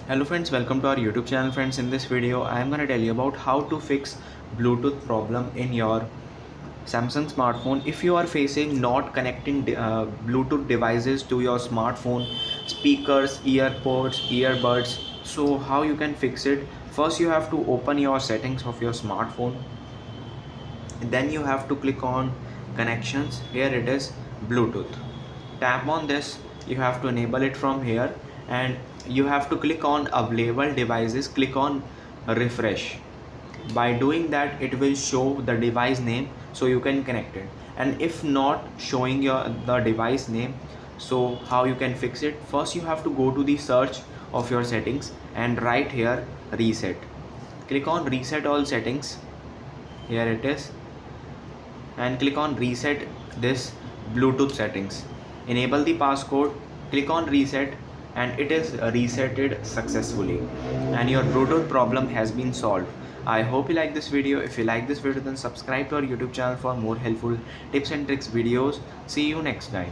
Hello friends, welcome to our YouTube channel. Friends, in this video I am going to tell you about how to fix Bluetooth problem in your Samsung smartphone. If you are facing not connecting Bluetooth devices to your smartphone, speakers, earbuds, so how you can fix it? First you have to open your settings of your smartphone. Then you have to click on connections. Here it is, Bluetooth. Tap on this. You have to enable it from here, and you have to click on available devices. Click on refresh. By doing that, it will show the device name, so you can connect it. And if not showing the device name, so how you can fix it? First you have to go to the search of your settings and write here reset. Click on reset all settings. Here it is, and click on reset this Bluetooth settings. Enable the passcode, click on reset, and it is resetted successfully and your Bluetooth problem has been solved. I hope you like this video. If you like this video, then subscribe to our YouTube channel for more helpful tips and tricks videos. See you next time.